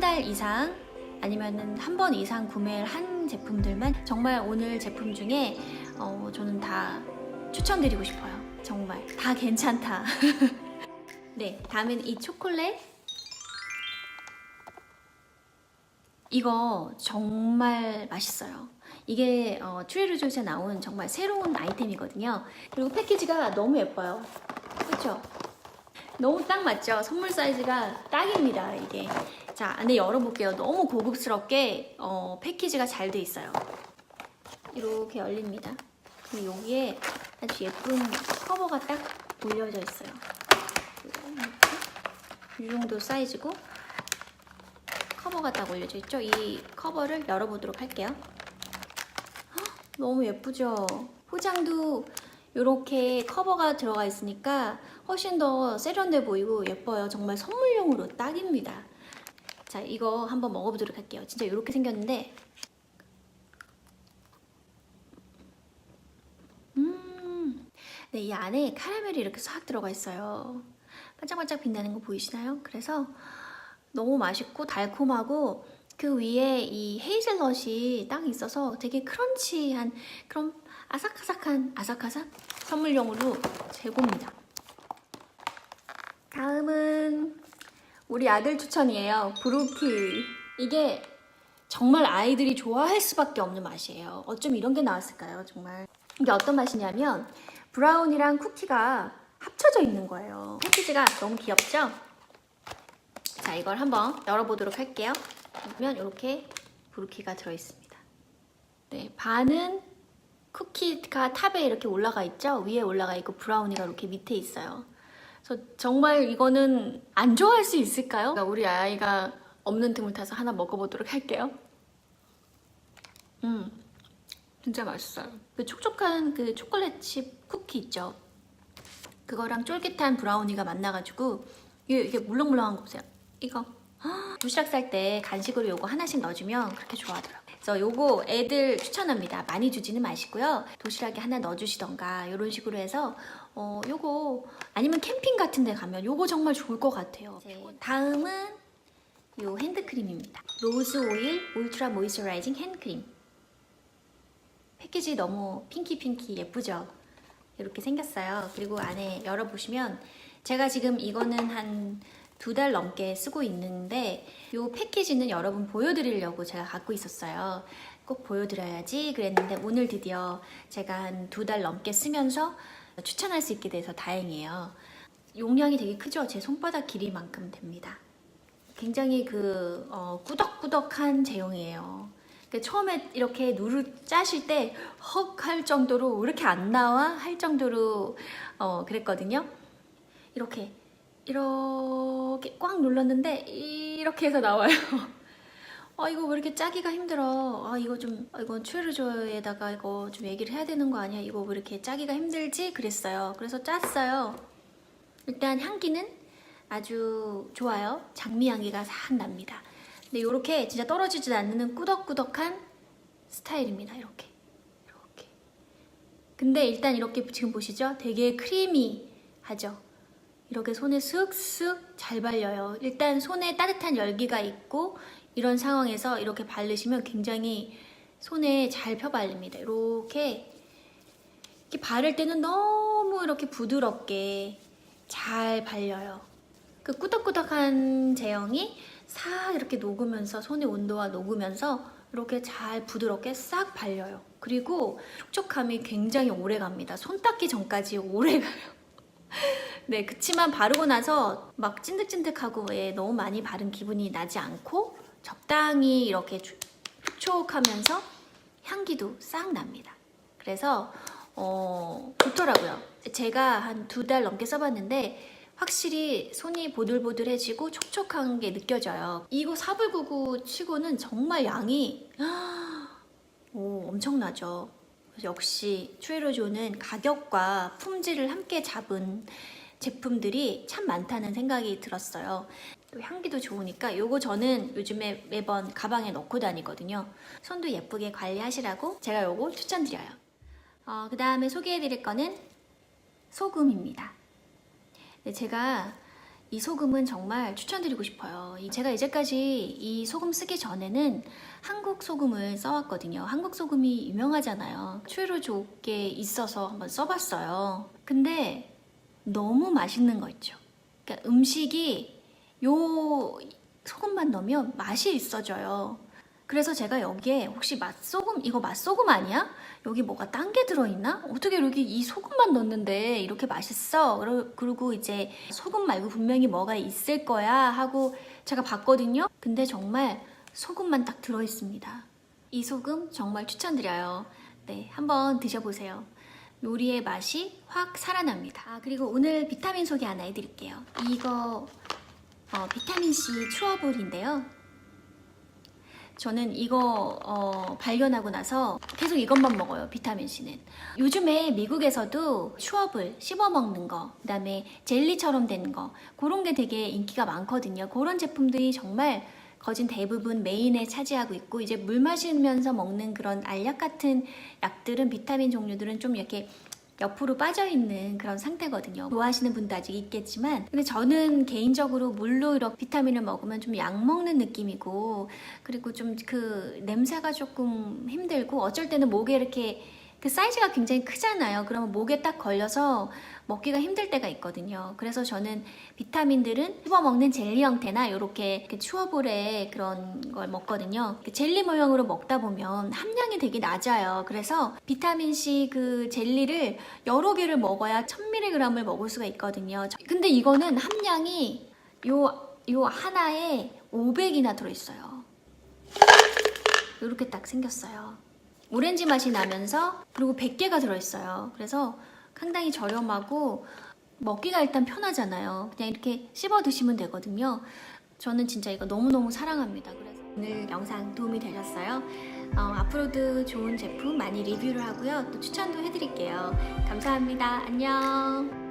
달 이상 아니면은 한 번 이상 구매를 한 제품들만 정말 오늘 제품 중에 저는 다 추천드리고 싶어요. 정말 다 괜찮다. 네, 다음은 이 초콜릿. 이거 정말 맛있어요. 이게 트레이더조에서 나온 정말 새로운 아이템이거든요. 그리고 패키지가 너무 예뻐요. 그렇죠? 너무 딱 맞죠? 선물 사이즈가 딱입니다, 이게. 자, 안에 열어볼게요. 너무 고급스럽게 패키지가 잘 돼 있어요. 이렇게 열립니다. 그리고 여기에 아주 예쁜 커버가 딱 올려져 있어요. 이 정도 사이즈고 커버가 딱 올려져 있죠? 이 커버를 열어보도록 할게요. 헉, 너무 예쁘죠? 포장도 이렇게 커버가 들어가 있으니까 훨씬 더 세련돼 보이고 예뻐요. 정말 선물용으로 딱입니다. 자, 이거 한번 먹어보도록 할게요. 진짜 이렇게 생겼는데 네, 이 안에 카라멜이 이렇게 싹 들어가 있어요. 반짝반짝 빛나는 거 보이시나요? 그래서 너무 맛있고 달콤하고 그 위에 이 헤이즐넛이 딱 있어서 되게 크런치한 그런 아삭아삭한 아삭아삭 선물용으로 최고입니다. 다음은 우리 아들 추천이에요. 브루키. 이게 정말 아이들이 좋아할 수밖에 없는 맛이에요. 어쩜 이런 게 나왔을까요? 정말. 이게 어떤 맛이냐면 브라운이랑 쿠키가 합쳐져 있는 거예요. 패키지가 너무 귀엽죠? 자, 이걸 한번 열어보도록 할게요. 그러면 이렇게 브루키가 들어있습니다. 네, 반은 쿠키가 탑에 이렇게 올라가 있죠? 위에 올라가 있고 브라우니가 이렇게 밑에 있어요. 그래서 정말 이거는 안 좋아할 수 있을까요? 우리 아이가 없는 틈을 타서 하나 먹어보도록 할게요. 진짜 맛있어요. 그 촉촉한 그 초콜릿 칩 쿠키 있죠? 그거랑 쫄깃한 브라우니가 만나가지고 이게 물렁물렁한 거 보세요. 이거 도시락 쌀 때 간식으로 요거 하나씩 넣어주면 그렇게 좋아하더라고요. 그래서 요거 애들 추천합니다. 많이 주지는 마시고요. 도시락에 하나 넣어주시던가 이런 식으로 해서 요거 아니면 캠핑 같은 데 가면 요거 정말 좋을 것 같아요. 다음은 요 핸드크림입니다. 로즈 오일 울트라 모이스처라이징 핸드크림. 패키지 너무 핑키 예쁘죠? 이렇게 생겼어요. 그리고 안에 열어보시면 제가 지금 이거는 한 2달 넘게 쓰고 있는데 이 패키지는 여러분 보여드리려고 제가 갖고 있었어요. 꼭 보여드려야지 그랬는데 오늘 드디어 제가 한 2달 넘게 쓰면서 추천할 수 있게 돼서 다행이에요. 용량이 되게 크죠? 제 손바닥 길이만큼 됩니다. 굉장히 꾸덕꾸덕한 제형이에요. 처음에 이렇게 짜실 때 헉 할 정도로 왜 이렇게 안 나와? 할 정도로 그랬거든요. 이렇게 꽉 눌렀는데 이렇게 해서 나와요. 이거 왜 이렇게 짜기가 힘들어? 이건 트레이더조에다가 이거 좀 얘기를 해야 되는 거 아니야? 이거 왜 이렇게 짜기가 힘들지? 그랬어요. 그래서 짰어요. 일단 향기는 아주 좋아요. 장미 향기가 싹 납니다. 근데 이렇게 진짜 떨어지지 않는 꾸덕꾸덕한 스타일입니다. 이렇게. 근데 일단 이렇게 지금 보시죠? 되게 크리미하죠? 이렇게 손에 쓱쓱 잘 발려요. 일단 손에 따뜻한 열기가 있고 이런 상황에서 이렇게 바르시면 굉장히 손에 잘 펴발립니다. 이렇게 바를 때는 너무 이렇게 부드럽게 잘 발려요. 그 꾸덕꾸덕한 제형이 싹 이렇게 녹으면서 손의 온도와 녹으면서 이렇게 잘 부드럽게 싹 발려요. 그리고 촉촉함이 굉장히 오래 갑니다. 손 닦기 전까지 오래 가요. 네, 그치만 바르고 나서 막 찐득찐득하고 너무 많이 바른 기분이 나지 않고 적당히 이렇게 촉촉하면서 향기도 싹 납니다. 그래서 좋더라고요. 제가 한 2달 넘게 써봤는데 확실히 손이 보들보들해지고 촉촉한 게 느껴져요. 이거 사불구구 치고는 정말 양이 엄청나죠. 역시 트레이더조는 가격과 품질을 함께 잡은 제품들이 참 많다는 생각이 들었어요. 또 향기도 좋으니까 이거 저는 요즘에 매번 가방에 넣고 다니거든요. 손도 예쁘게 관리하시라고 제가 이거 추천드려요. 그 다음에 소개해드릴 거는 소금입니다. 네, 제가 이 소금은 정말 추천드리고 싶어요. 제가 이제까지 이 소금 쓰기 전에는 한국 소금을 써왔거든요. 한국 소금이 유명하잖아요. 추위를 좋게 있어서 한번 써봤어요. 근데 너무 맛있는 거 있죠. 그러니까 음식이 요 소금만 넣으면 맛이 있어져요. 그래서 제가 여기에 혹시 맛소금, 이거 맛소금 아니야? 여기 뭐가 딴 게 들어있나? 어떻게 여기 이 소금만 넣었는데 이렇게 맛있어? 그리고 이제 소금 말고 분명히 뭐가 있을 거야 하고 제가 봤거든요. 근데 정말 소금만 딱 들어있습니다. 이 소금 정말 추천드려요. 네, 한번 드셔보세요. 요리의 맛이 확 살아납니다. 그리고 오늘 비타민 소개 하나 해드릴게요. 이거 비타민C 추어볼인데요. 저는 이거 발견하고 나서 계속 이것만 먹어요. 비타민C는. 요즘에 미국에서도 추어볼 씹어 먹는 거, 그 다음에 젤리처럼 된 거, 그런 게 되게 인기가 많거든요. 그런 제품들이 정말 거진 대부분 메인에 차지하고 있고, 이제 물 마시면서 먹는 그런 알약 같은 약들은, 비타민 종류들은 좀 이렇게 옆으로 빠져있는 그런 상태거든요. 좋아하시는 분도 아직 있겠지만, 근데 저는 개인적으로 물로 이렇게 비타민을 먹으면 좀 약 먹는 느낌이고, 그리고 좀 그 냄새가 조금 힘들고, 어쩔 때는 목에 이렇게 그 사이즈가 굉장히 크잖아요. 그러면 목에 딱 걸려서 먹기가 힘들 때가 있거든요. 그래서 저는 비타민들은 씹어 먹는 젤리 형태나 이렇게 추어볼에 그런 걸 먹거든요. 젤리 모양으로 먹다 보면 함량이 되게 낮아요. 그래서 비타민C 그 젤리를 여러 개를 먹어야 1000mg을 먹을 수가 있거든요. 근데 이거는 함량이 요 하나에 500이나 들어있어요. 이렇게 딱 생겼어요. 오렌지 맛이 나면서, 그리고 100개가 들어있어요. 그래서 상당히 저렴하고 먹기가 일단 편하잖아요. 그냥 이렇게 씹어 드시면 되거든요. 저는 진짜 이거 너무너무 사랑합니다. 그래서 오늘 영상 도움이 되셨어요? 앞으로도 좋은 제품 많이 리뷰를 하고요. 또 추천도 해드릴게요. 감사합니다. 안녕.